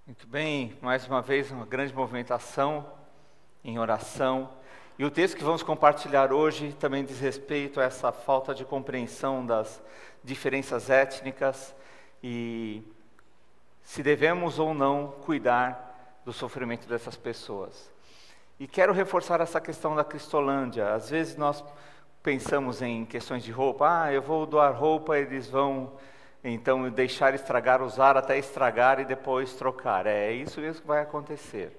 Muito bem, mais uma vez uma grande movimentação em oração. E o texto que vamos compartilhar hoje também diz respeito a essa falta de compreensão das diferenças étnicas e se devemos ou não cuidar do sofrimento dessas pessoas. E quero reforçar essa questão da Cristolândia. Às vezes nós pensamos em questões de roupa, eu vou doar roupa, eles vão então deixar estragar, usar até estragar e depois trocar. É isso mesmo que vai acontecer.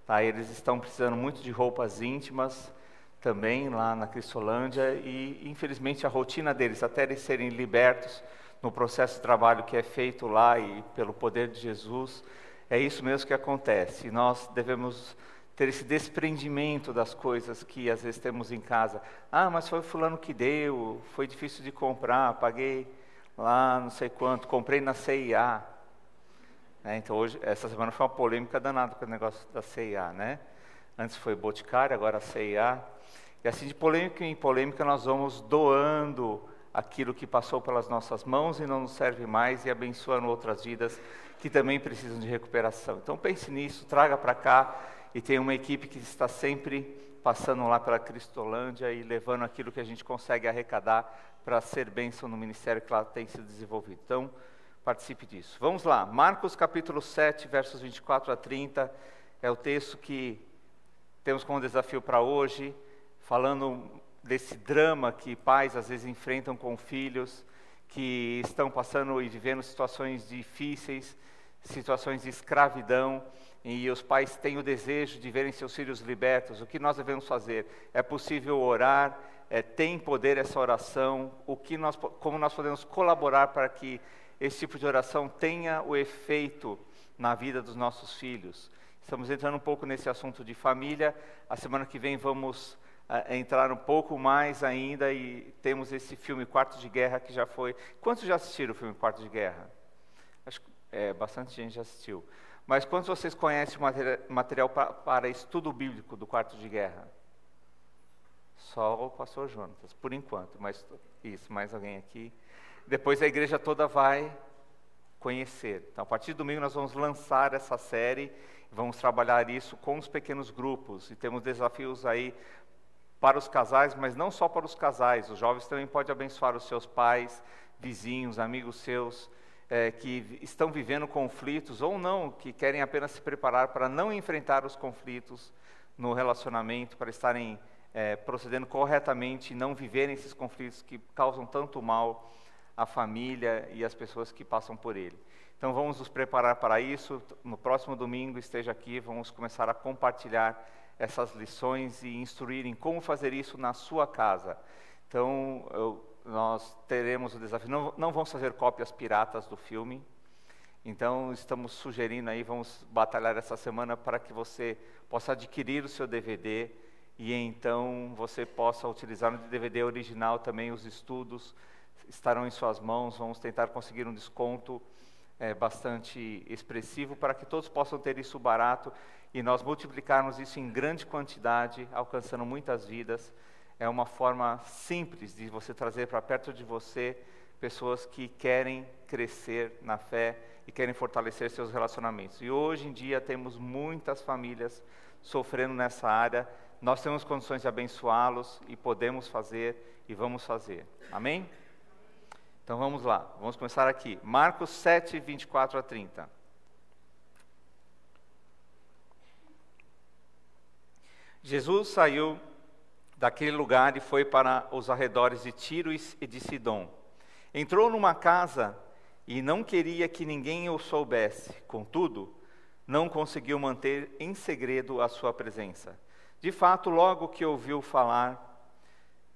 Tá? Eles estão precisando muito de roupas íntimas também lá na Cristolândia e infelizmente a rotina deles, até eles serem libertos no processo de trabalho que é feito lá e pelo poder de Jesus, é isso mesmo que acontece. E nós devemos ter esse desprendimento das coisas que às vezes temos em casa. Mas foi fulano que deu, foi difícil de comprar, paguei lá não sei quanto, comprei na CIA. Então hoje, essa semana foi uma polêmica danada com o negócio da CIA, né? Antes foi Boticário, agora a CIA. E assim de polêmica em polêmica nós vamos doando aquilo que passou pelas nossas mãos e não nos serve mais e abençoando outras vidas que também precisam de recuperação. Então pense nisso, traga para cá e tem uma equipe que está sempre passando lá pela Cristolândia e levando aquilo que a gente consegue arrecadar para ser bênção no ministério que lá tem sido desenvolvido. Então, participe disso. Vamos lá, Marcos capítulo 7, versos 24 a 30, é o texto que temos como desafio para hoje, falando desse drama que pais às vezes enfrentam com filhos, que estão passando e vivendo situações difíceis, situações de escravidão, e os pais têm o desejo de verem seus filhos libertos. O que nós devemos fazer? É possível orar, tem poder essa oração, como nós podemos colaborar para que esse tipo de oração tenha o efeito na vida dos nossos filhos. Estamos entrando um pouco nesse assunto de família, a semana que vem vamos entrar um pouco mais ainda e temos esse filme Quarto de Guerra que já foi... Quantos já assistiram o filme Quarto de Guerra? Acho que bastante gente já assistiu. Mas quantos de vocês conhecem o material para estudo bíblico do Quarto de Guerra? Só o pastor Jonatas, por enquanto, mas isso, mais alguém aqui? Depois a igreja toda vai conhecer. Então, a partir de domingo nós vamos lançar essa série, vamos trabalhar isso com os pequenos grupos, e temos desafios aí para os casais, mas não só para os casais, os jovens também podem abençoar os seus pais, vizinhos, amigos seus, que estão vivendo conflitos ou não, que querem apenas se preparar para não enfrentar os conflitos no relacionamento, para estarem procedendo corretamente e não viverem esses conflitos que causam tanto mal à família e às pessoas que passam por ele. Então vamos nos preparar para isso. No próximo domingo esteja aqui, vamos começar a compartilhar essas lições e instruir em como fazer isso na sua casa. Então nós teremos o desafio, não vamos fazer cópias piratas do filme, então estamos sugerindo aí, vamos batalhar essa semana para que você possa adquirir o seu DVD e então você possa utilizar no DVD original também. Os estudos estarão em suas mãos, vamos tentar conseguir um desconto bastante expressivo para que todos possam ter isso barato e nós multiplicarmos isso em grande quantidade, alcançando muitas vidas. É uma forma simples de você trazer para perto de você pessoas que querem crescer na fé e querem fortalecer seus relacionamentos. E hoje em dia temos muitas famílias sofrendo nessa área. Nós temos condições de abençoá-los e podemos fazer e vamos fazer. Amém? Então vamos lá, vamos começar aqui. Marcos 7, 24 a 30. Jesus saiu daquele lugar e foi para os arredores de Tiro e de Sidom. Entrou numa casa e não queria que ninguém o soubesse. Contudo, não conseguiu manter em segredo a sua presença. De fato, logo que ouviu falar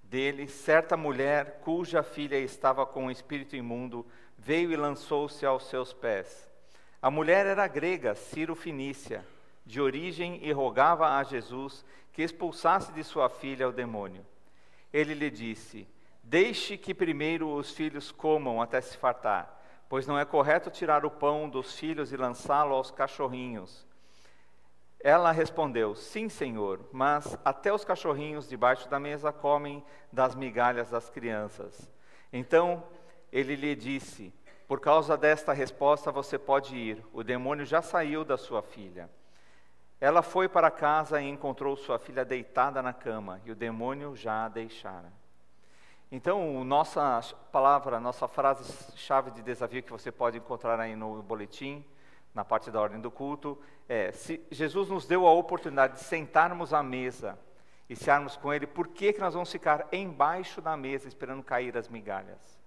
dele, certa mulher, cuja filha estava com um espírito imundo, veio e lançou-se aos seus pés. A mulher era grega, Ciro-Fenícia, de origem, e rogava a Jesus que expulsasse de sua filha o demônio. Ele lhe disse: deixe que primeiro os filhos comam até se fartar, pois não é correto tirar o pão dos filhos e lançá-lo aos cachorrinhos. Ela respondeu: sim, Senhor, mas até os cachorrinhos debaixo da mesa comem das migalhas das crianças. Então ele lhe disse: Por causa desta resposta você pode ir, o demônio já saiu da sua filha. Ela foi para casa e encontrou sua filha deitada na cama, e o demônio já a deixara. Então, nossa palavra, nossa frase-chave de desafio que você pode encontrar aí no boletim, na parte da ordem do culto, se Jesus nos deu a oportunidade de sentarmos à mesa e cearmos com Ele, por que nós vamos ficar embaixo da mesa esperando cair as migalhas?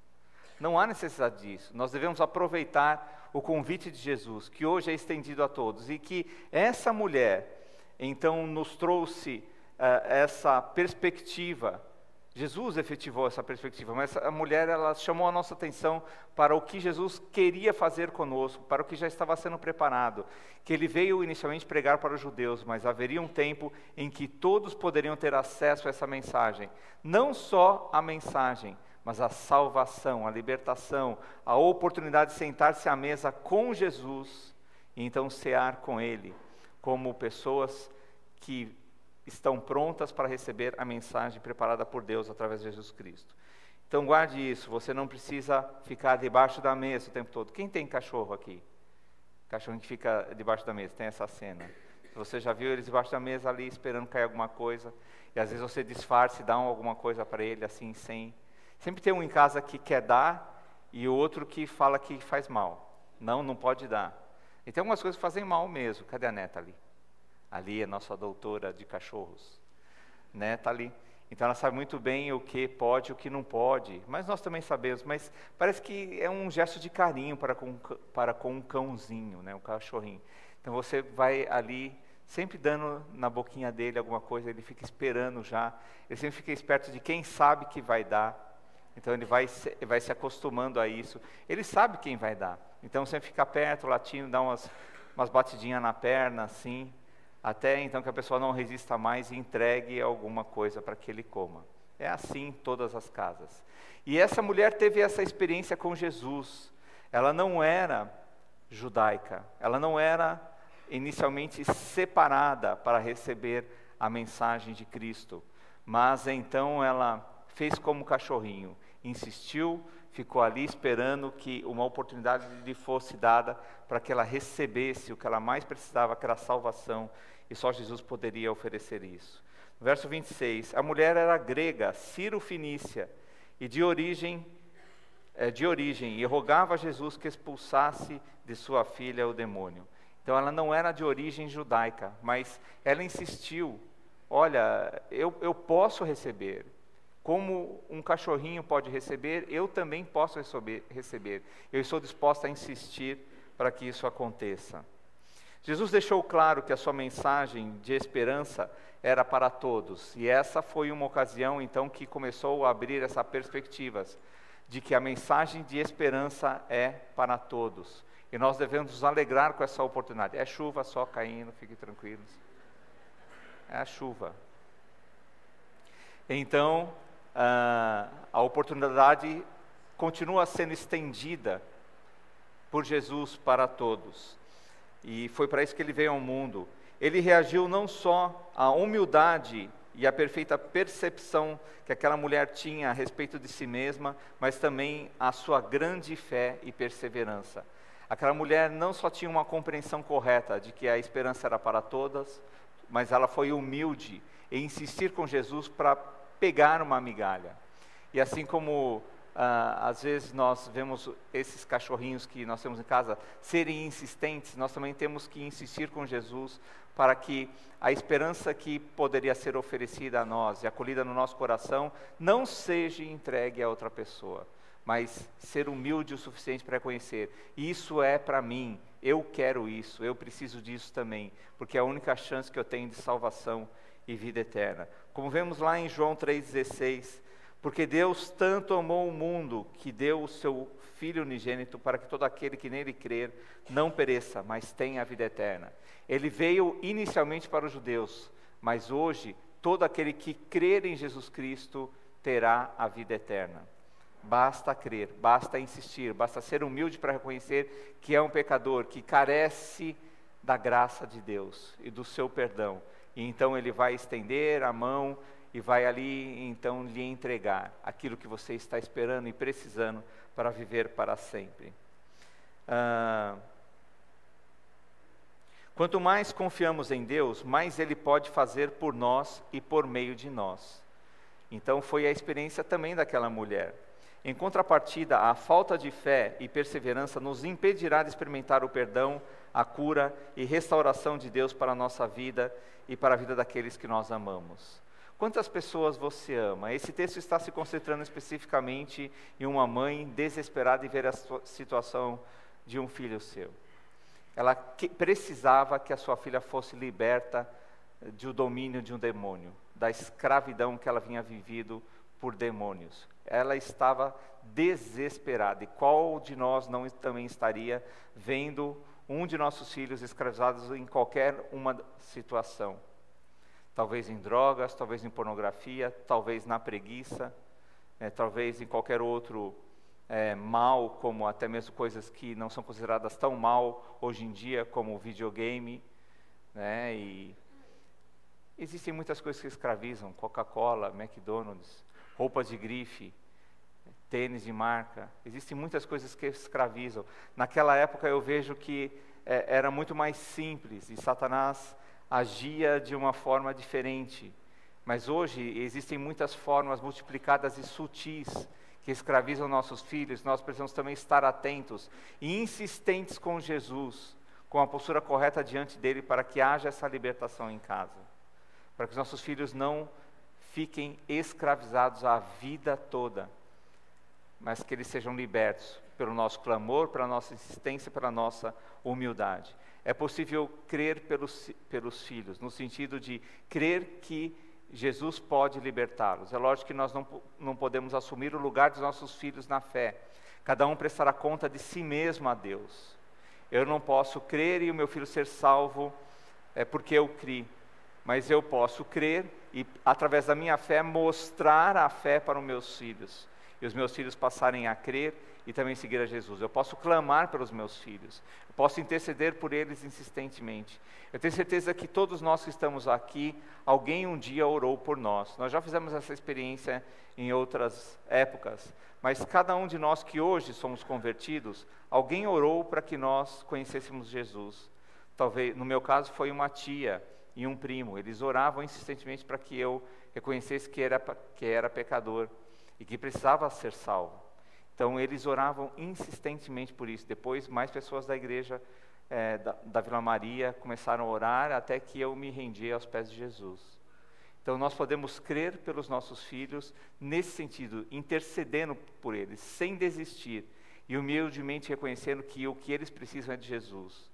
Não há necessidade disso. Nós devemos aproveitar o convite de Jesus, que hoje é estendido a todos, e que essa mulher, então, nos trouxe essa perspectiva. Jesus efetivou essa perspectiva, mas a mulher, ela chamou a nossa atenção para o que Jesus queria fazer conosco, para o que já estava sendo preparado, que ele veio inicialmente pregar para os judeus, mas haveria um tempo em que todos poderiam ter acesso a essa mensagem, não só a mensagem, mas a salvação, a libertação, a oportunidade de sentar-se à mesa com Jesus e então cear com Ele, como pessoas que estão prontas para receber a mensagem preparada por Deus através de Jesus Cristo. Então guarde isso, você não precisa ficar debaixo da mesa o tempo todo. Quem tem cachorro aqui? Cachorro que fica debaixo da mesa, tem essa cena. Você já viu eles debaixo da mesa ali esperando cair alguma coisa, e às vezes você disfarça e dá alguma coisa para ele assim, sem... Sempre tem um em casa que quer dar e o outro que fala que faz mal. Não pode dar. E tem algumas coisas que fazem mal mesmo. Cadê a Neta ali? Ali é nossa doutora de cachorros. Neta ali. Então ela sabe muito bem o que pode e o que não pode. Mas nós também sabemos. Mas parece que é um gesto de carinho para com um cãozinho, né? Um cachorrinho. Então você vai ali sempre dando na boquinha dele alguma coisa. Ele fica esperando já. Ele sempre fica esperto de quem sabe que vai dar. Então ele vai se acostumando a isso. Ele sabe quem vai dar. Então sempre fica perto, latindo, dá umas batidinhas na perna, assim, até então que a pessoa não resista mais e entregue alguma coisa para que ele coma. É assim em todas as casas. E essa mulher teve essa experiência com Jesus. Ela não era judaica, ela não era inicialmente separada para receber a mensagem de Cristo, mas então ela fez como cachorrinho, insistiu, ficou ali esperando que uma oportunidade lhe fosse dada para que ela recebesse o que ela mais precisava, que era a salvação, e só Jesus poderia oferecer isso. No verso 26, a mulher era grega, Ciro-Fenícia, e de origem, e rogava a Jesus que expulsasse de sua filha o demônio. Então ela não era de origem judaica, mas ela insistiu, olha, eu posso receber. Como um cachorrinho pode receber, eu também posso receber. Eu estou disposta a insistir para que isso aconteça. Jesus deixou claro que a sua mensagem de esperança era para todos. E essa foi uma ocasião, então, que começou a abrir essa perspectiva de que a mensagem de esperança é para todos. E nós devemos nos alegrar com essa oportunidade. É chuva só caindo, fiquem tranquilos. É a chuva. Então, a oportunidade continua sendo estendida por Jesus para todos. E foi para isso que ele veio ao mundo. Ele reagiu não só à humildade e à perfeita percepção que aquela mulher tinha a respeito de si mesma, mas também à sua grande fé e perseverança. Aquela mulher não só tinha uma compreensão correta de que a esperança era para todas, mas ela foi humilde em insistir com Jesus para pegar uma migalha. E assim como às vezes nós vemos esses cachorrinhos que nós temos em casa serem insistentes, nós também temos que insistir com Jesus para que a esperança que poderia ser oferecida a nós e acolhida no nosso coração não seja entregue a outra pessoa, mas ser humilde o suficiente para reconhecer, isso é para mim, eu quero isso, eu preciso disso também, porque é a única chance que eu tenho de salvação e vida eterna. Como vemos lá em João 3,16, porque Deus tanto amou o mundo que deu o seu Filho unigênito para que todo aquele que nele crer não pereça, mas tenha a vida eterna. Ele veio inicialmente para os judeus, mas hoje todo aquele que crer em Jesus Cristo terá a vida eterna. Basta crer, basta insistir, basta ser humilde para reconhecer que é um pecador, que carece da graça de Deus e do seu perdão. E então ele vai estender a mão e vai ali então lhe entregar aquilo que você está esperando e precisando para viver para sempre. Quanto mais confiamos em Deus, mais Ele pode fazer por nós e por meio de nós. Então foi a experiência também daquela mulher. Em contrapartida, a falta de fé e perseverança nos impedirá de experimentar o perdão, a cura e restauração de Deus para a nossa vida e para a vida daqueles que nós amamos. Quantas pessoas você ama? Esse texto está se concentrando especificamente em uma mãe desesperada em ver a situação de um filho seu. Ela precisava que a sua filha fosse liberta do domínio de um demônio, da escravidão que ela vinha vivido por demônios. Ela estava desesperada. E qual de nós não também estaria vendo um de nossos filhos escravizados em qualquer uma situação? Talvez em drogas, talvez em pornografia, talvez na preguiça, talvez em qualquer outro mal, como até mesmo coisas que não são consideradas tão mal hoje em dia, como o videogame, né? E existem muitas coisas que escravizam: Coca-Cola, McDonald's, roupas de grife, tênis de marca. Existem muitas coisas que escravizam. Naquela época eu vejo que era muito mais simples e Satanás agia de uma forma diferente. Mas hoje existem muitas formas multiplicadas e sutis que escravizam nossos filhos. Nós precisamos também estar atentos e insistentes com Jesus, com a postura correta diante dele, para que haja essa libertação em casa, para que os nossos filhos não fiquem escravizados a vida toda, mas que eles sejam libertos pelo nosso clamor, pela nossa insistência, pela nossa humildade. É possível crer pelos filhos, no sentido de crer que Jesus pode libertá-los. É lógico que nós não podemos assumir o lugar dos nossos filhos na fé. Cada um prestará conta de si mesmo a Deus. Eu não posso crer e o meu filho ser salvo porque eu criei. Mas eu posso crer e, através da minha fé, mostrar a fé para os meus filhos. E os meus filhos passarem a crer e também seguir a Jesus. Eu posso clamar pelos meus filhos. Eu posso interceder por eles insistentemente. Eu tenho certeza que todos nós que estamos aqui, alguém um dia orou por nós. Nós já fizemos essa experiência em outras épocas. Mas cada um de nós que hoje somos convertidos, alguém orou para que nós conhecêssemos Jesus. Talvez, no meu caso, foi uma tia e um primo. Eles oravam insistentemente para que eu reconhecesse que era pecador e que precisava ser salvo. Então eles oravam insistentemente por isso. Depois mais pessoas da igreja da Vila Maria começaram a orar até que eu me rendi aos pés de Jesus. Então nós podemos crer pelos nossos filhos nesse sentido, intercedendo por eles, sem desistir e humildemente reconhecendo que o que eles precisam é de Jesus.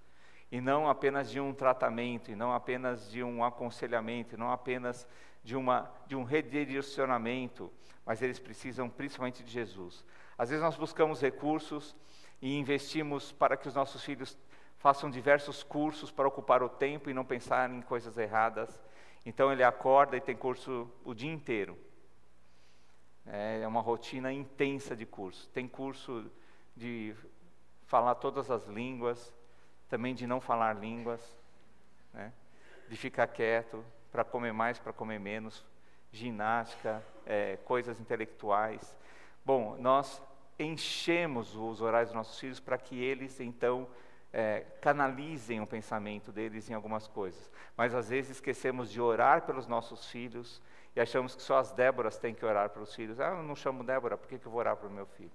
E não apenas de um tratamento, e não apenas de um aconselhamento, e não apenas de um redirecionamento, mas eles precisam principalmente de Jesus. Às vezes nós buscamos recursos e investimos para que os nossos filhos façam diversos cursos para ocupar o tempo e não pensar em coisas erradas. Então ele acorda e tem curso o dia inteiro. É uma rotina intensa de curso. Tem curso de falar todas as línguas, também de não falar línguas, né? De ficar quieto, para comer mais, para comer menos, ginástica, coisas intelectuais. Bom, nós enchemos os horários dos nossos filhos para que eles, então, canalizem o pensamento deles em algumas coisas. Mas, às vezes, esquecemos de orar pelos nossos filhos e achamos que só as Déboras têm que orar pelos filhos. Eu não chamo Débora, por que eu vou orar para o meu filho?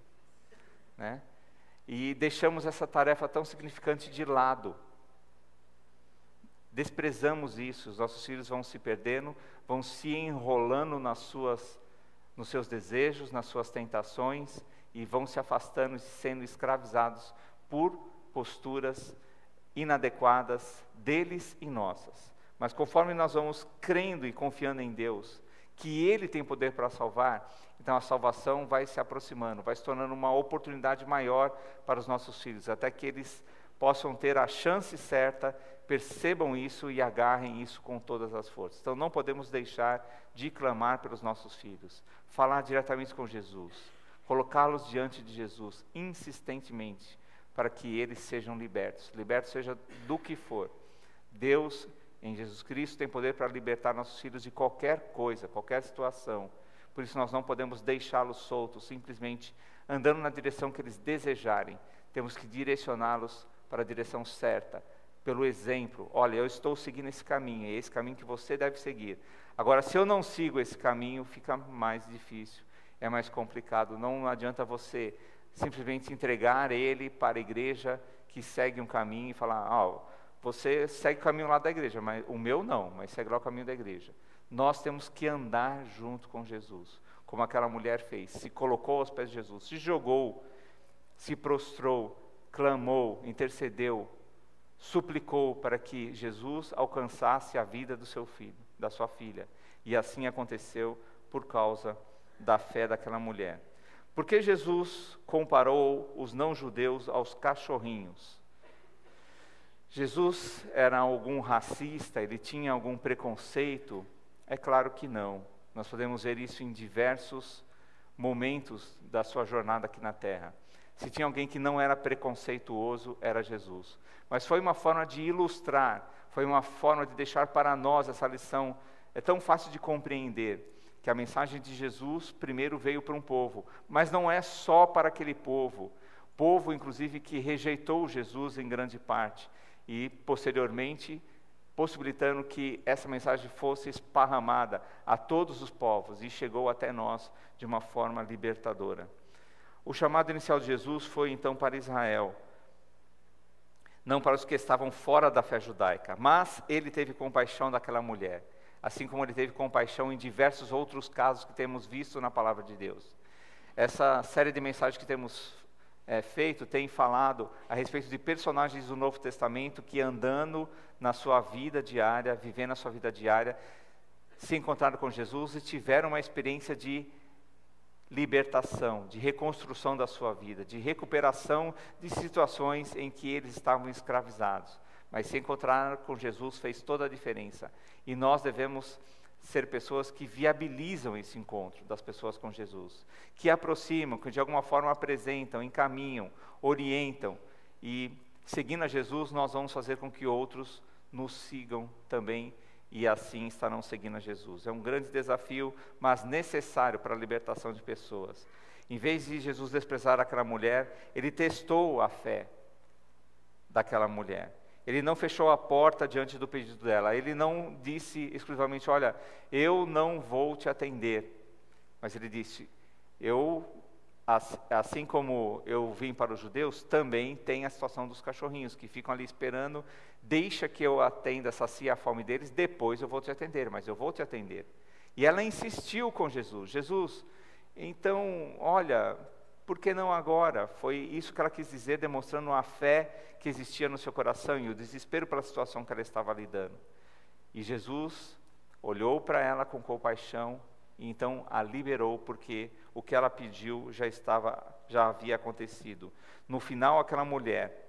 Né? E deixamos essa tarefa tão significante de lado. Desprezamos isso, os nossos filhos vão se perdendo, vão se enrolando nos seus desejos, nas suas tentações, e vão se afastando e sendo escravizados por posturas inadequadas deles e nossas. Mas conforme nós vamos crendo e confiando em Deus, que Ele tem poder para salvar, então a salvação vai se aproximando, vai se tornando uma oportunidade maior para os nossos filhos, até que eles possam ter a chance certa, percebam isso e agarrem isso com todas as forças. Então não podemos deixar de clamar pelos nossos filhos, falar diretamente com Jesus, colocá-los diante de Jesus insistentemente, para que eles sejam libertos seja do que for. Deus, em Jesus Cristo, tem poder para libertar nossos filhos de qualquer coisa, qualquer situação. Por isso nós não podemos deixá-los soltos, simplesmente andando na direção que eles desejarem. temos que direcioná-los para a direção certa, pelo exemplo. Olha, eu estou seguindo esse caminho, é esse caminho que você deve seguir. Agora, se eu não sigo esse caminho, fica mais difícil, é mais complicado. Não adianta você simplesmente entregar ele para a igreja que segue um caminho e falar, você segue o caminho lá da igreja, mas o meu não, mas segue lá o caminho da igreja. Nós temos que andar junto com Jesus, como aquela mulher fez, se colocou aos pés de Jesus, se jogou, se prostrou, clamou, intercedeu, suplicou para que Jesus alcançasse a vida do seu filho, da sua filha. E assim aconteceu por causa da fé daquela mulher. Por que Jesus comparou os não-judeus aos cachorrinhos? Jesus era algum racista? Ele tinha algum preconceito? É claro que não. Nós podemos ver isso em diversos momentos da sua jornada aqui na Terra. Se tinha alguém que não era preconceituoso, era Jesus. Mas foi uma forma de ilustrar, foi uma forma de deixar para nós essa lição. É tão fácil de compreender que a mensagem de Jesus primeiro veio para um povo, mas não é só para aquele povo, inclusive que rejeitou Jesus em grande parte, e posteriormente possibilitando que essa mensagem fosse esparramada a todos os povos, e chegou até nós de uma forma libertadora. O chamado inicial de Jesus foi então para Israel, não para os que estavam fora da fé judaica, mas ele teve compaixão daquela mulher, assim como ele teve compaixão em diversos outros casos que temos visto na palavra de Deus. Essa série de mensagens que temos feito tem falado a respeito de personagens do Novo Testamento que, andando na sua vida diária, vivendo a sua vida diária, se encontraram com Jesus e tiveram uma experiência de libertação, de reconstrução da sua vida, de recuperação de situações em que eles estavam escravizados. Mas se encontrar com Jesus fez toda a diferença. E nós devemos ser pessoas que viabilizam esse encontro das pessoas com Jesus, que aproximam, que de alguma forma apresentam, encaminham, orientam. E seguindo a Jesus, nós vamos fazer com que outros nos sigam também e assim estarão seguindo a Jesus. É um grande desafio, mas necessário para a libertação de pessoas. Em vez de Jesus desprezar aquela mulher, ele testou a fé daquela mulher. Ele não fechou a porta diante do pedido dela. Ele não disse exclusivamente, olha, eu não vou te atender. Mas ele disse, assim como eu vim para os judeus, também tem a situação dos cachorrinhos, que ficam ali esperando, deixa que eu atenda, sacie a fome deles, depois eu vou te atender, mas eu vou te atender. E ela insistiu com Jesus, Jesus, então, olha, por que não agora? Foi isso que ela quis dizer, demonstrando a fé que existia no seu coração e o desespero pela situação que ela estava lidando. E Jesus olhou para ela com compaixão e então a liberou, porque o que ela pediu já havia acontecido. No final, aquela mulher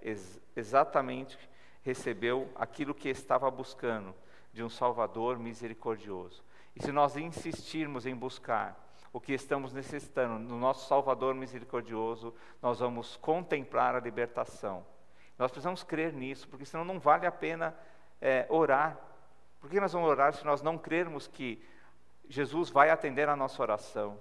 exatamente recebeu aquilo que estava buscando, de um Salvador misericordioso. E se nós insistirmos em buscar o que estamos necessitando no nosso Salvador misericordioso, nós vamos contemplar a libertação. Nós precisamos crer nisso, porque senão não vale a pena orar. Por que nós vamos orar se nós não crermos que Jesus vai atender a nossa oração?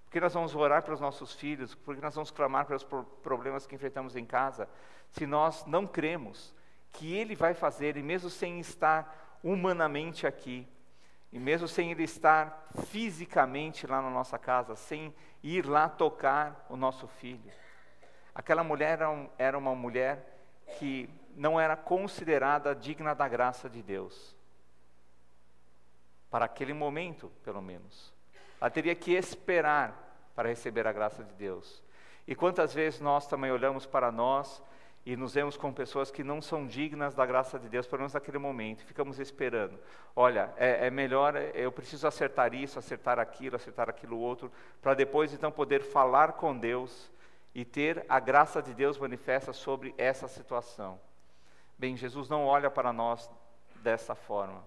Por que nós vamos orar pelos nossos filhos? Por que nós vamos clamar pelos problemas que enfrentamos em casa? Se nós não cremos que Ele vai fazer, e mesmo sem estar humanamente aqui, e mesmo sem Ele estar fisicamente lá na nossa casa, sem ir lá tocar o nosso filho. Aquela mulher era uma mulher que não era considerada digna da graça de Deus. Para aquele momento, pelo menos. Ela teria que esperar para receber a graça de Deus. E quantas vezes nós também olhamos para nós e nos vemos com pessoas que não são dignas da graça de Deus, pelo menos naquele momento, ficamos esperando. Olha, é melhor, eu preciso acertar isso, acertar aquilo outro, para depois então poder falar com Deus e ter a graça de Deus manifesta sobre essa situação. Bem, Jesus não olha para nós dessa forma.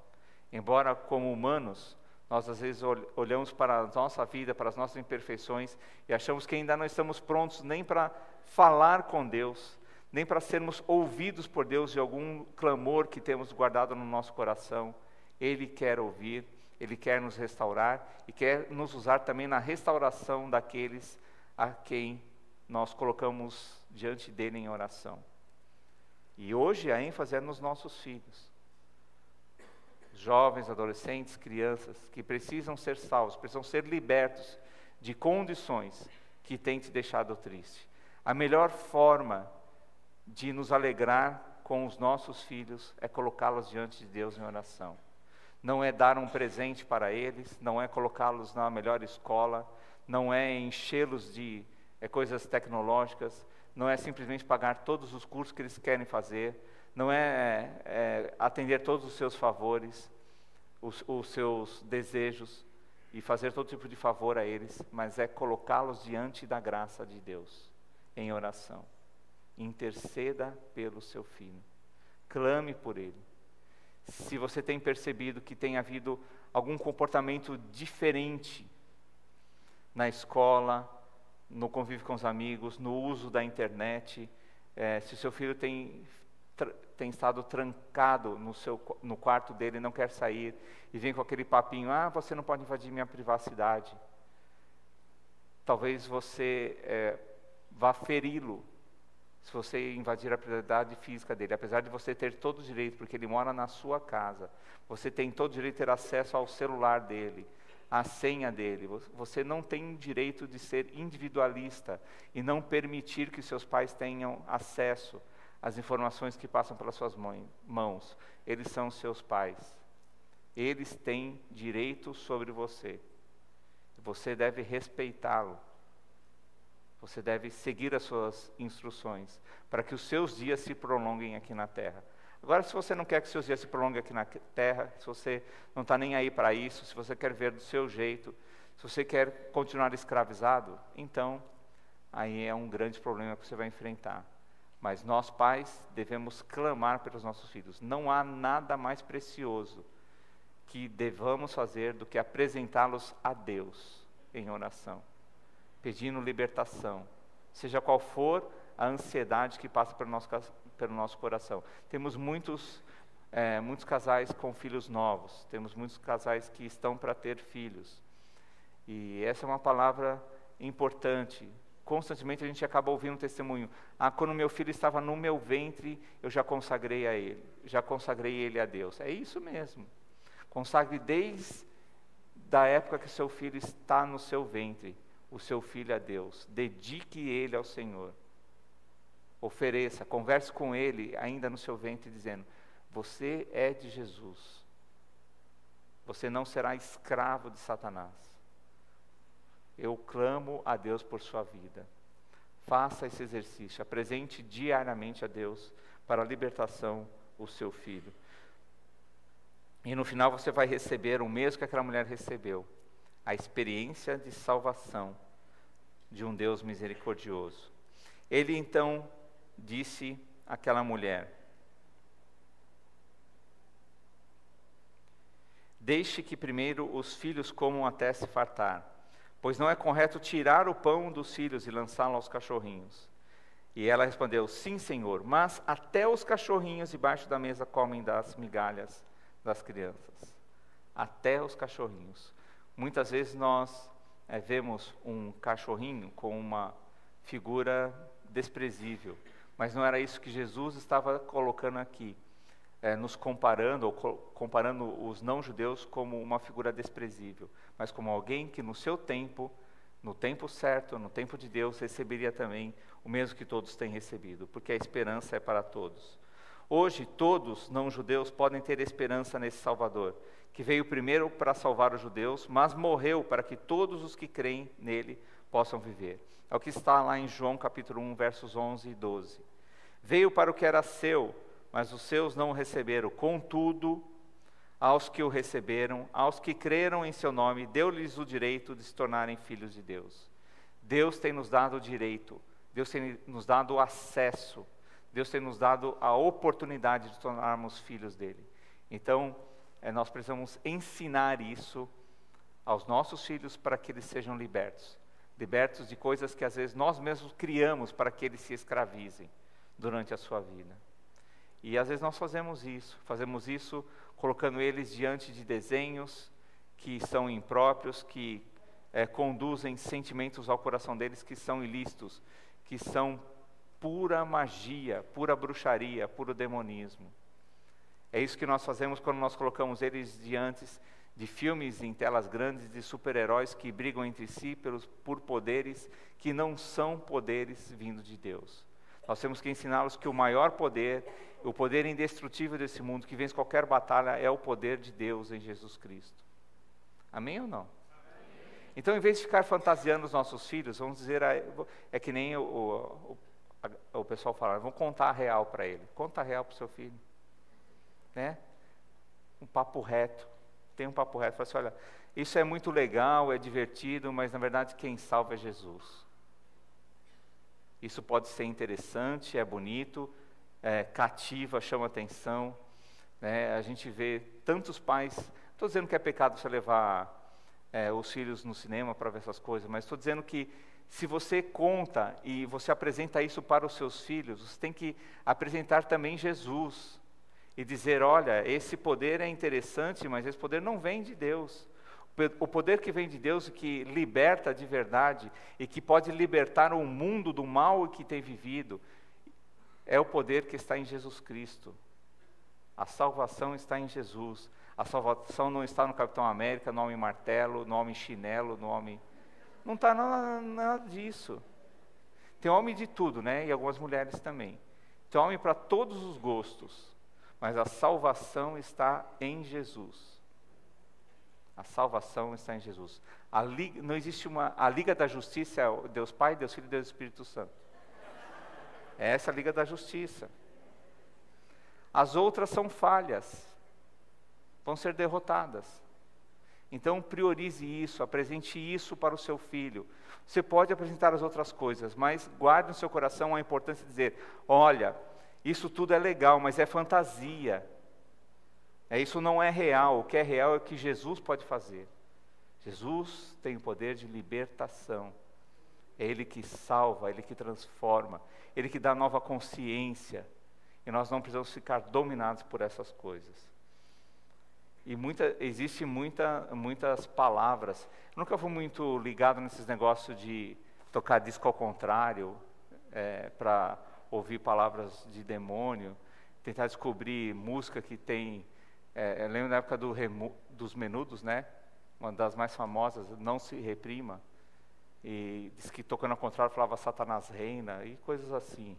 Embora como humanos, nós às vezes olhamos para a nossa vida, para as nossas imperfeições e achamos que ainda não estamos prontos nem para falar com Deus, nem para sermos ouvidos por Deus de algum clamor que temos guardado no nosso coração. Ele quer ouvir, Ele quer nos restaurar e quer nos usar também na restauração daqueles a quem nós colocamos diante dele em oração. E hoje a ênfase é nos nossos filhos. Jovens, adolescentes, crianças que precisam ser salvos, precisam ser libertos de condições que têm te deixado triste. A melhor forma de nos alegrar com os nossos filhos é colocá-los diante de Deus em oração. Não é dar um presente para eles, não é colocá-los na melhor escola, não é enchê-los de coisas tecnológicas, não é simplesmente pagar todos os cursos que eles querem fazer, não é atender todos os seus favores, os seus desejos e fazer todo tipo de favor a eles, mas é colocá-los diante da graça de Deus em oração. Interceda pelo seu filho, clame por ele. Se você tem percebido que tem havido algum comportamento diferente na escola, no convívio com os amigos, no uso da internet, se o seu filho tem estado trancado no quarto dele, não quer sair, e vem com aquele papinho, você não pode invadir minha privacidade. Talvez você vá feri-lo, se você invadir a propriedade física dele, apesar de você ter todo o direito, porque ele mora na sua casa, você tem todo o direito de ter acesso ao celular dele, à senha dele, você não tem direito de ser individualista e não permitir que seus pais tenham acesso às informações que passam pelas suas mãos. Eles são seus pais, eles têm direito sobre você, você deve respeitá-lo. Você deve seguir as suas instruções, para que os seus dias se prolonguem aqui na terra. Agora, se você não quer que seus dias se prolonguem aqui na terra, se você não está nem aí para isso, se você quer ver do seu jeito, se você quer continuar escravizado, então, aí é um grande problema que você vai enfrentar. Mas nós, pais, devemos clamar pelos nossos filhos. Não há nada mais precioso que devamos fazer do que apresentá-los a Deus em oração, pedindo libertação, seja qual for a ansiedade que passa pelo nosso coração. Temos muitos casais com filhos novos, temos muitos casais que estão para ter filhos, e essa é uma palavra importante. Constantemente a gente acaba ouvindo um testemunho, quando meu filho estava no meu ventre, eu já consagrei ele a Deus. É isso mesmo, consagre desde a época que seu filho está no seu ventre, o seu filho a Deus, dedique ele ao Senhor, ofereça, converse com ele ainda no seu ventre, dizendo, você é de Jesus, você não será escravo de Satanás, eu clamo a Deus por sua vida. Faça esse exercício, apresente diariamente a Deus para a libertação o seu filho, e no final você vai receber o mesmo que aquela mulher recebeu, a experiência de salvação de um Deus misericordioso. Ele então disse àquela mulher, deixe que primeiro os filhos comam até se fartar, pois não é correto tirar o pão dos filhos e lançá-lo aos cachorrinhos. E ela respondeu, sim, Senhor, mas até os cachorrinhos debaixo da mesa comem das migalhas das crianças. Até os cachorrinhos. Muitas vezes nós vemos um cachorrinho com uma figura desprezível, mas não era isso que Jesus estava colocando aqui, nos comparando, ou comparando os não-judeus como uma figura desprezível, mas como alguém que no seu tempo, no tempo certo, no tempo de Deus, receberia também o mesmo que todos têm recebido, porque a esperança é para todos. Hoje, todos não-judeus podem ter esperança nesse Salvador, que veio primeiro para salvar os judeus, mas morreu para que todos os que creem nele possam viver. É o que está lá em João capítulo 1, versos 11 e 12. Veio para o que era seu, mas os seus não o receberam. Contudo, aos que o receberam, aos que creram em seu nome, deu-lhes o direito de se tornarem filhos de Deus. Deus tem nos dado o direito, Deus tem nos dado o acesso, Deus tem nos dado a oportunidade de tornarmos filhos dele. Então, nós precisamos ensinar isso aos nossos filhos para que eles sejam libertos. Libertos de coisas que às vezes nós mesmos criamos para que eles se escravizem durante a sua vida. E às vezes nós fazemos isso colocando eles diante de desenhos que são impróprios, que conduzem sentimentos ao coração deles que são ilícitos, que são pura magia, pura bruxaria, puro demonismo. É isso que nós fazemos quando nós colocamos eles diante de filmes em telas grandes de super-heróis que brigam entre si por poderes que não são poderes vindos de Deus. Nós temos que ensiná-los que o maior poder, o poder indestrutível desse mundo, que vence qualquer batalha, é o poder de Deus em Jesus Cristo. Amém ou não? Amém. Então, em vez de ficar fantasiando os nossos filhos, vamos dizer, é que nem o pessoal fala, vamos contar a real para ele. Conta a real para o seu filho. Né? Um papo reto. Tem um papo reto. Fala assim, olha, isso é muito legal, é divertido, mas na verdade quem salva é Jesus. Isso pode ser interessante, é bonito, cativa, chama atenção. Né? A gente vê tantos pais... Estou dizendo que é pecado você levar os filhos no cinema para ver essas coisas, mas estou dizendo que se você conta e você apresenta isso para os seus filhos, você tem que apresentar também Jesus. E dizer, olha, esse poder é interessante, mas esse poder não vem de Deus. O poder que vem de Deus, que liberta de verdade, e que pode libertar o mundo do mal que tem vivido, é o poder que está em Jesus Cristo. A salvação está em Jesus. A salvação não está no Capitão América, no homem martelo, no homem chinelo, no homem... Não está nada disso. Tem homem de tudo, né? E algumas mulheres também. Tem homem para todos os gostos. Mas a salvação está em Jesus. A salvação está em Jesus. Não existe a Liga da Justiça, é Deus Pai, Deus Filho e Deus Espírito Santo. É essa a Liga da Justiça. As outras são falhas. Vão ser derrotadas. Então priorize isso, apresente isso para o seu filho. Você pode apresentar as outras coisas, mas guarde no seu coração a importância de dizer, olha, isso tudo é legal, mas é fantasia. Isso não é real. O que é real é o que Jesus pode fazer. Jesus tem o poder de libertação. É Ele que salva, Ele que transforma, Ele que dá nova consciência. E nós não precisamos ficar dominados por essas coisas. E existe muitas palavras. Eu nunca fui muito ligado nesses negócios de tocar disco ao contrário, para ouvir palavras de demônio, tentar descobrir música que tem... eu lembro da época dos Menudos, né? Uma das mais famosas, Não Se Reprima. E diz que tocando ao contrário falava Satanás reina, e coisas assim.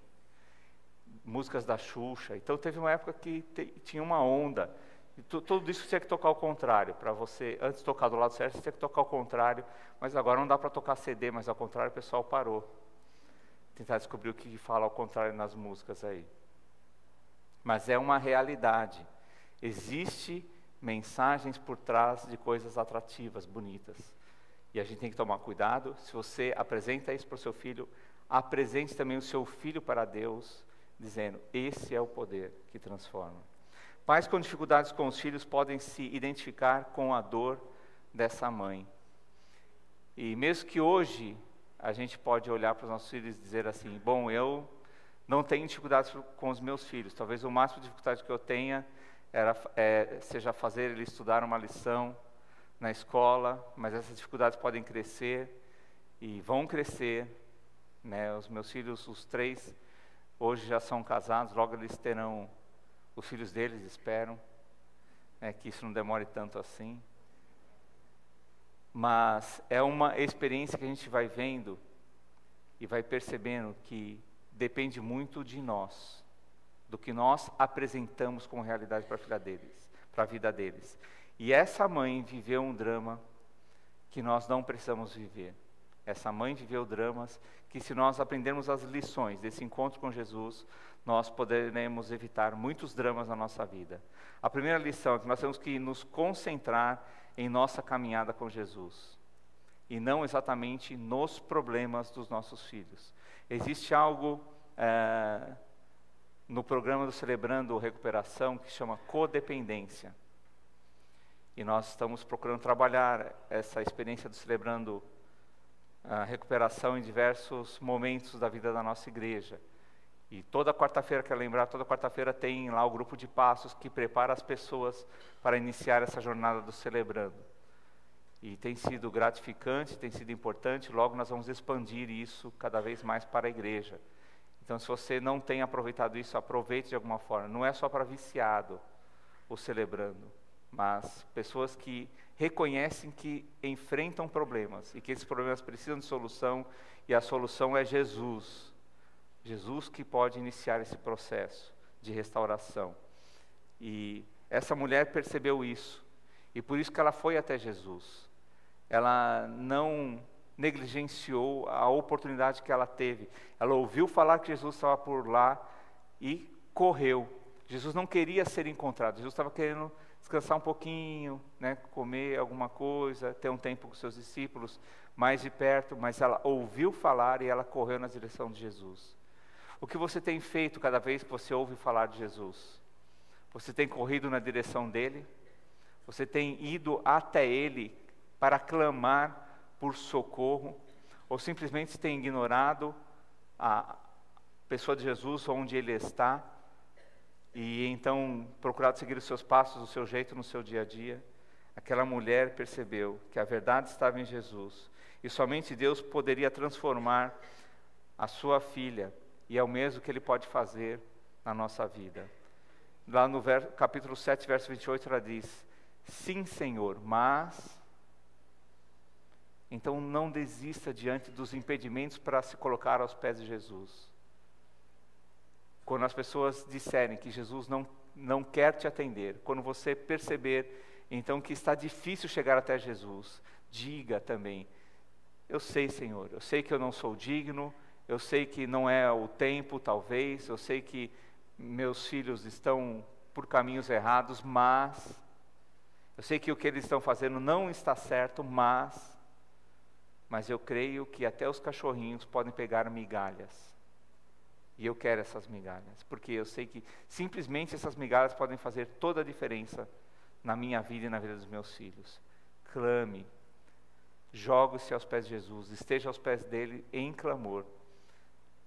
Músicas da Xuxa. Então teve uma época que tinha uma onda. E tudo isso tinha que tocar ao contrário. Para você, antes de tocar do lado certo, você tinha que tocar ao contrário. Mas agora não dá para tocar CD, mas ao contrário o pessoal parou. Tentar descobrir o que fala ao contrário nas músicas aí. Mas é uma realidade. Existe mensagens por trás de coisas atrativas, bonitas. E a gente tem que tomar cuidado. Se você apresenta isso para o seu filho, apresente também o seu filho para Deus, dizendo, esse é o poder que transforma. Pais com dificuldades com os filhos podem se identificar com a dor dessa mãe. E mesmo que hoje a gente pode olhar para os nossos filhos e dizer assim, bom, eu não tenho dificuldades com os meus filhos. Talvez o máximo de dificuldade que eu tenha seja fazer ele estudar uma lição na escola, mas essas dificuldades podem crescer e vão crescer. Né? Os meus filhos, os 3, hoje já são casados, logo eles terão os filhos deles, esperam, que isso não demore tanto assim. Mas é uma experiência que a gente vai vendo e vai percebendo que depende muito de nós, do que nós apresentamos como realidade para a vida deles. E essa mãe viveu um drama que nós não precisamos viver. Essa mãe viveu dramas que, se nós aprendermos as lições desse encontro com Jesus, nós poderemos evitar muitos dramas na nossa vida. A primeira lição é que nós temos que nos concentrar em nossa caminhada com Jesus, e não exatamente nos problemas dos nossos filhos. Existe algo no programa do Celebrando Recuperação que chama codependência. E nós estamos procurando trabalhar essa experiência do Celebrando a Recuperação em diversos momentos da vida da nossa igreja. E toda quarta-feira, quero lembrar, toda quarta-feira tem lá o grupo de passos que prepara as pessoas para iniciar essa jornada do Celebrando. E tem sido gratificante, tem sido importante, logo nós vamos expandir isso cada vez mais para a igreja. Então, se você não tem aproveitado isso, aproveite de alguma forma. Não é só para viciado o celebrando, mas pessoas que reconhecem que enfrentam problemas e que esses problemas precisam de solução, e a solução é Jesus. Jesus que pode iniciar esse processo de restauração. E essa mulher percebeu isso, e por isso que ela foi até Jesus. Ela não negligenciou a oportunidade que ela teve. Ela ouviu falar que Jesus estava por lá e correu. Jesus não queria ser encontrado, Jesus estava querendo descansar um pouquinho, né, comer alguma coisa, ter um tempo com seus discípulos mais de perto, mas ela ouviu falar e ela correu na direção de Jesus. O que você tem feito cada vez que você ouve falar de Jesus? Você tem corrido na direção dele? Você tem ido até ele para clamar por socorro? Ou simplesmente tem ignorado a pessoa de Jesus onde ele está? E então procurado seguir os seus passos, o seu jeito no seu dia a dia? Aquela mulher percebeu que a verdade estava em Jesus. E somente Deus poderia transformar a sua filha. E é o mesmo que ele pode fazer na nossa vida. Lá no capítulo 7, verso 28, ela diz: sim, Senhor, mas... Então não desista diante dos impedimentos para se colocar aos pés de Jesus. Quando as pessoas disserem que Jesus não quer te atender, quando você perceber então que está difícil chegar até Jesus, diga também: eu sei, Senhor, eu sei que eu não sou digno, eu sei que não é o tempo, talvez, eu sei que meus filhos estão por caminhos errados, mas eu sei que o que eles estão fazendo não está certo, mas eu creio que até os cachorrinhos podem pegar migalhas. E eu quero essas migalhas, porque eu sei que simplesmente essas migalhas podem fazer toda a diferença na minha vida e na vida dos meus filhos. Clame, jogue-se aos pés de Jesus, esteja aos pés dele em clamor.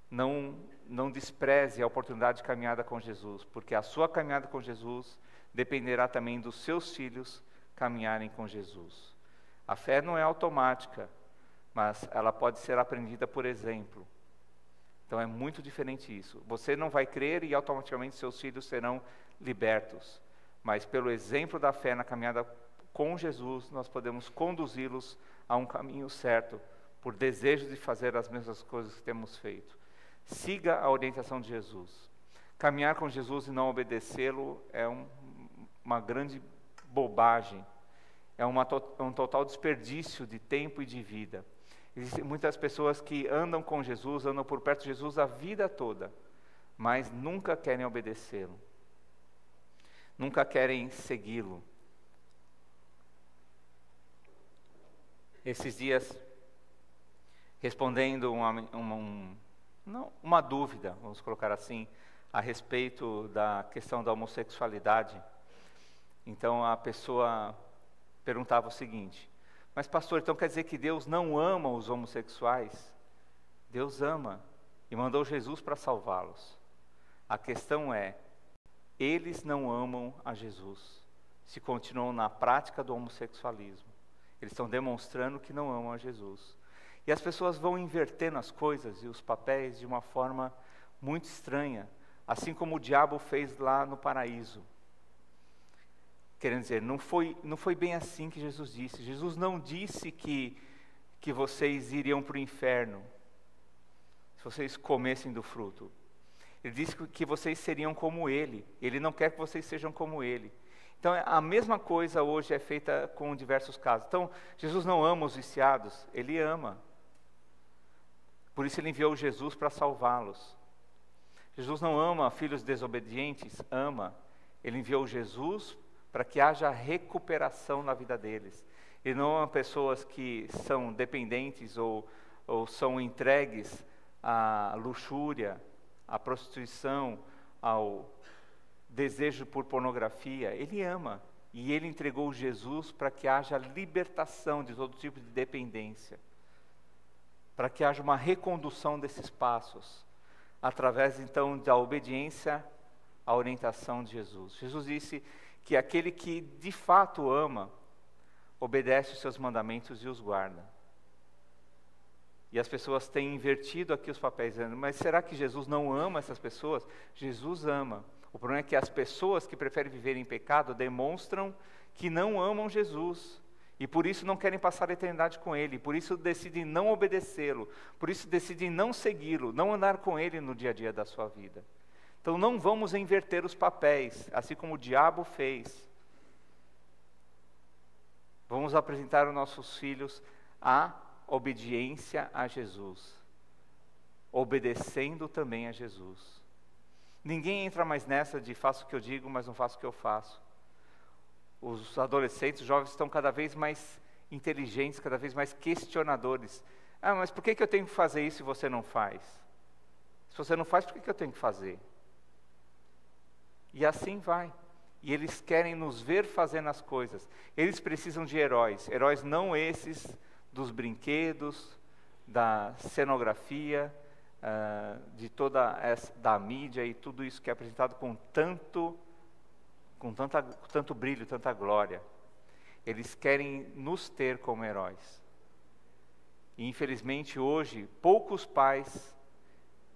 Não despreze a oportunidade de caminhada com Jesus, porque a sua caminhada com Jesus dependerá também dos seus filhos caminharem com Jesus. A fé não é automática, mas ela pode ser aprendida por exemplo. Então é muito diferente isso. Você não vai crer e automaticamente seus filhos serão libertos. Mas pelo exemplo da fé na caminhada com Jesus, nós podemos conduzi-los a um caminho certo, por desejo de fazer as mesmas coisas que temos feito. Siga a orientação de Jesus. Caminhar com Jesus e não obedecê-lo é uma grande bobagem. É um total desperdício de tempo e de vida. Existem muitas pessoas que andam com Jesus, andam por perto de Jesus a vida toda, mas nunca querem obedecê-lo, nunca querem segui-lo. Esses dias, respondendo uma dúvida, vamos colocar assim, a respeito da questão da homossexualidade, então a pessoa perguntava o seguinte: mas pastor, então quer dizer que Deus não ama os homossexuais? Deus ama e mandou Jesus para salvá-los. A questão é, eles não amam a Jesus, se continuam na prática do homossexualismo. Eles estão demonstrando que não amam a Jesus. E as pessoas vão invertendo as coisas e os papéis de uma forma muito estranha, assim como o diabo fez lá no paraíso. Querendo dizer, não foi bem assim que Jesus disse. Jesus não disse que vocês iriam para o inferno se vocês comessem do fruto. Ele disse que vocês seriam como Ele. Ele não quer que vocês sejam como Ele. Então, a mesma coisa hoje é feita com diversos casos. Então, Jesus não ama os viciados, Ele ama. Por isso Ele enviou Jesus para salvá-los. Jesus não ama filhos desobedientes, ama. Ele enviou Jesus para que haja recuperação na vida deles. Ele não ama pessoas que são dependentes ou são entregues à luxúria, à prostituição, ao desejo por pornografia. Ele ama. E Ele entregou Jesus para que haja libertação de todo tipo de dependência. Para que haja uma recondução desses passos, através então da obediência à orientação de Jesus. Jesus disse que aquele que de fato ama, obedece os seus mandamentos e os guarda. E as pessoas têm invertido aqui os papéis, dizendo, mas será que Jesus não ama essas pessoas? Jesus ama. O problema é que as pessoas que preferem viver em pecado demonstram que não amam Jesus. E por isso não querem passar a eternidade com Ele. Por isso decidem não obedecê-lo. Por isso decidem não segui-lo, não andar com Ele no dia a dia da sua vida. Então não vamos inverter os papéis, assim como o diabo fez. Vamos apresentar aos nossos filhos a obediência a Jesus, obedecendo também a Jesus. Ninguém entra mais nessa de faço o que eu digo, mas não faço o que eu faço. Os adolescentes, os jovens estão cada vez mais inteligentes, cada vez mais questionadores. Ah, mas por que eu tenho que fazer isso e você não faz? Se você não faz, por que eu tenho que fazer? E assim vai. E eles querem nos ver fazendo as coisas. Eles precisam de heróis. Heróis não esses dos brinquedos, da cenografia, de toda da mídia e tudo isso que é apresentado com tanto brilho, tanta glória. Eles querem nos ter como heróis. E infelizmente hoje, poucos pais,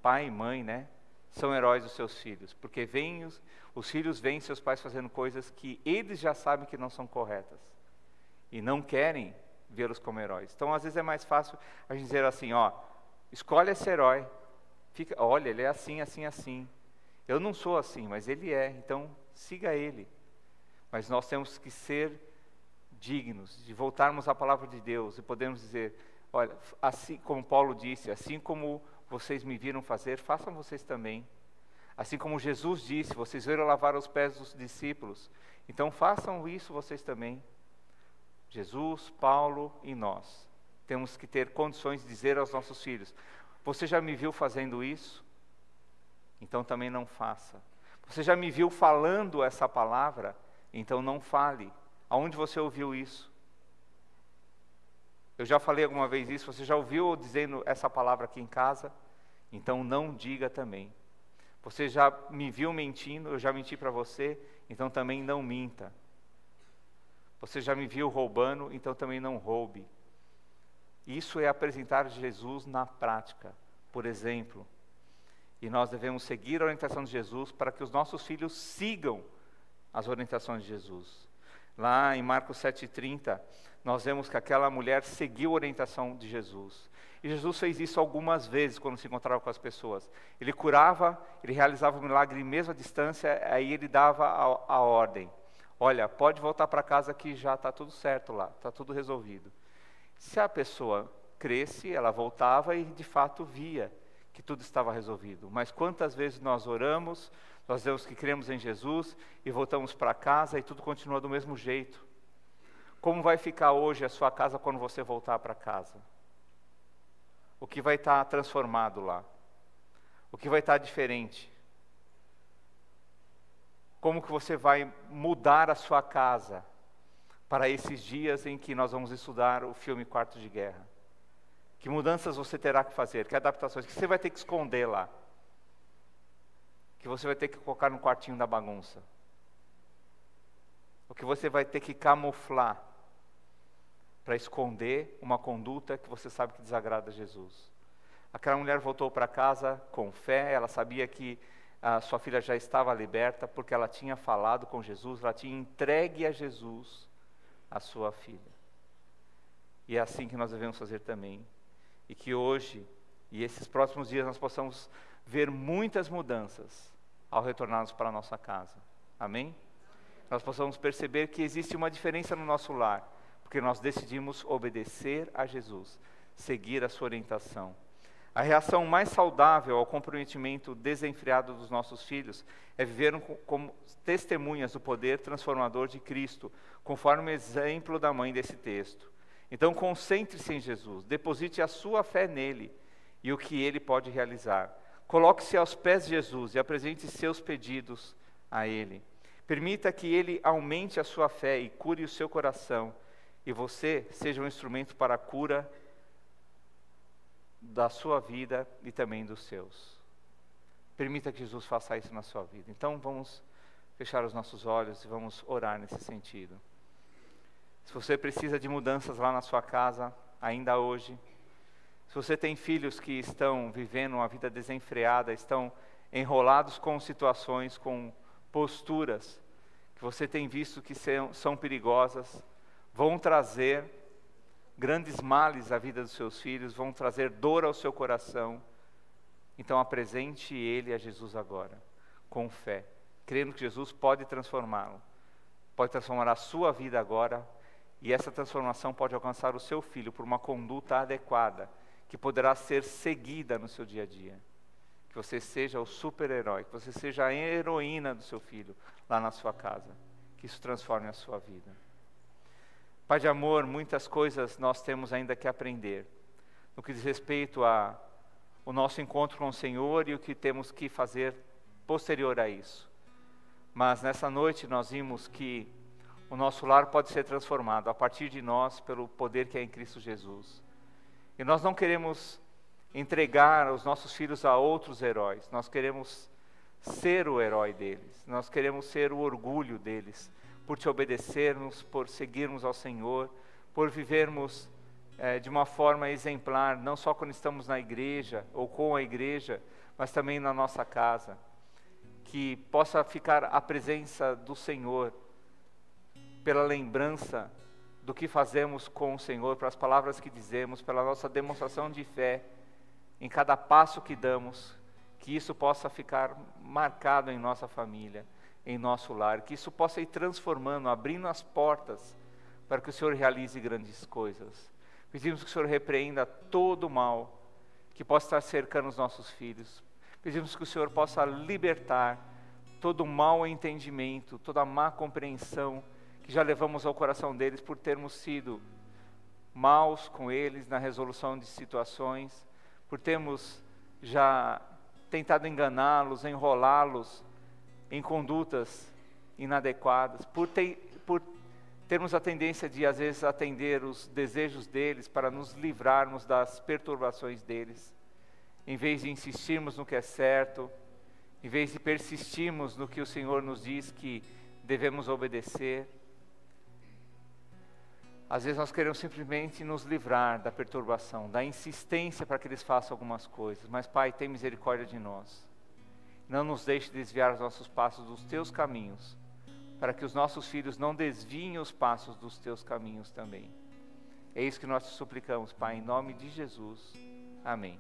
pai e mãe, né, são heróis dos seus filhos, porque os filhos veem seus pais fazendo coisas que eles já sabem que não são corretas, e não querem vê-los como heróis. Então, às vezes é mais fácil a gente dizer assim, ó, escolhe esse herói, olha, ele é assim, assim, assim. Eu não sou assim, mas ele é, então siga ele. Mas nós temos que ser dignos de voltarmos à palavra de Deus e podermos dizer, olha, assim como Paulo disse, assim como vocês me viram fazer, façam vocês também. Assim como Jesus disse, vocês viram lavar os pés dos discípulos, então façam isso vocês também. Jesus, Paulo e nós temos que ter condições de dizer aos nossos filhos, você já me viu fazendo isso? Então também não faça. Você já me viu falando essa palavra? Então não fale. Aonde você ouviu isso? Eu já falei alguma vez isso, você já ouviu eu dizendo essa palavra aqui em casa? Então não diga também. Você já me viu mentindo, eu já menti para você, então também não minta. Você já me viu roubando, então também não roube. Isso é apresentar Jesus na prática, por exemplo. E nós devemos seguir a orientação de Jesus para que os nossos filhos sigam as orientações de Jesus. Lá em Marcos 7,30, nós vemos que aquela mulher seguiu a orientação de Jesus. E Jesus fez isso algumas vezes quando se encontrava com as pessoas. Ele curava, ele realizava o milagre mesmo à distância, aí ele dava a ordem. Olha, pode voltar para casa que já está tudo certo lá, está tudo resolvido. Se a pessoa cresce, ela voltava e de fato via que tudo estava resolvido. Mas quantas vezes nós oramos, nós dizemos que cremos em Jesus e voltamos para casa e tudo continua do mesmo jeito. Como vai ficar hoje a sua casa quando você voltar para casa? O que vai estar transformado lá? O que vai estar diferente? Como que você vai mudar a sua casa para esses dias em que nós vamos estudar o filme Quarto de Guerra? Que mudanças você terá que fazer? Que adaptações? Que você vai ter que esconder lá? Que você vai ter que colocar no quartinho da bagunça? O que você vai ter que camuflar para esconder uma conduta que você sabe que desagrada a Jesus? Aquela mulher voltou para casa com fé, ela sabia que a sua filha já estava liberta, porque ela tinha falado com Jesus, ela tinha entregue a Jesus a sua filha. E é assim que nós devemos fazer também. E que hoje, e esses próximos dias, nós possamos ver muitas mudanças ao retornarmos para a nossa casa. Amém? Nós possamos perceber que existe uma diferença no nosso lar, porque nós decidimos obedecer a Jesus, seguir a sua orientação. A reação mais saudável ao comprometimento desenfreado dos nossos filhos é viver como testemunhas do poder transformador de Cristo, conforme o exemplo da mãe desse texto. Então concentre-se em Jesus, deposite a sua fé nele e o que ele pode realizar. Coloque-se aos pés de Jesus e apresente seus pedidos a ele. Permita que ele aumente a sua fé e cure o seu coração, e você seja um instrumento para a cura da sua vida e também dos seus. Permita que Jesus faça isso na sua vida. Então vamos fechar os nossos olhos e vamos orar nesse sentido. Se você precisa de mudanças lá na sua casa, ainda hoje, se Se você tem filhos que estão vivendo uma vida desenfreada, estão enrolados com situações, com posturas, que você tem visto que são perigosas, vão trazer grandes males à vida dos seus filhos, vão trazer dor ao seu coração. Então apresente ele a Jesus agora, com fé, crendo que Jesus pode transformá-lo, pode transformar a sua vida agora, e essa transformação pode alcançar o seu filho por uma conduta adequada, que poderá ser seguida no seu dia a dia. Que você seja o super-herói, que você seja a heroína do seu filho lá na sua casa, que isso transforme a sua vida. Pai de amor, muitas coisas nós temos ainda que aprender, no que diz respeito ao nosso encontro com o Senhor e o que temos que fazer posterior a isso. Mas nessa noite nós vimos que o nosso lar pode ser transformado a partir de nós pelo poder que é em Cristo Jesus. E nós não queremos entregar os nossos filhos a outros heróis, nós queremos ser o herói deles, nós queremos ser o orgulho deles, por te obedecermos, por seguirmos ao Senhor, por vivermos de uma forma exemplar, não só quando estamos na igreja ou com a igreja, mas também na nossa casa. Que possa ficar a presença do Senhor, pela lembrança do que fazemos com o Senhor, pelas palavras que dizemos, pela nossa demonstração de fé, em cada passo que damos, que isso possa ficar marcado em nossa família, em nosso lar, que isso possa ir transformando, abrindo as portas para que o Senhor realize grandes coisas. Pedimos que o Senhor repreenda todo o mal que possa estar cercando os nossos filhos. Pedimos que o Senhor possa libertar todo o mau entendimento, toda a má compreensão que já levamos ao coração deles por termos sido maus com eles na resolução de situações, por termos já tentado enganá-los, enrolá-los em condutas inadequadas, por termos a tendência de às vezes atender os desejos deles para nos livrarmos das perturbações deles, em vez de insistirmos no que é certo, em vez de persistirmos no que o Senhor nos diz que devemos obedecer. Às vezes nós queremos simplesmente nos livrar da perturbação, da insistência para que eles façam algumas coisas. Mas Pai, tem misericórdia de nós. Não nos deixe desviar os nossos passos dos Teus caminhos, para que os nossos filhos não desviem os passos dos Teus caminhos também. É isso que nós te suplicamos, Pai, em nome de Jesus. Amém.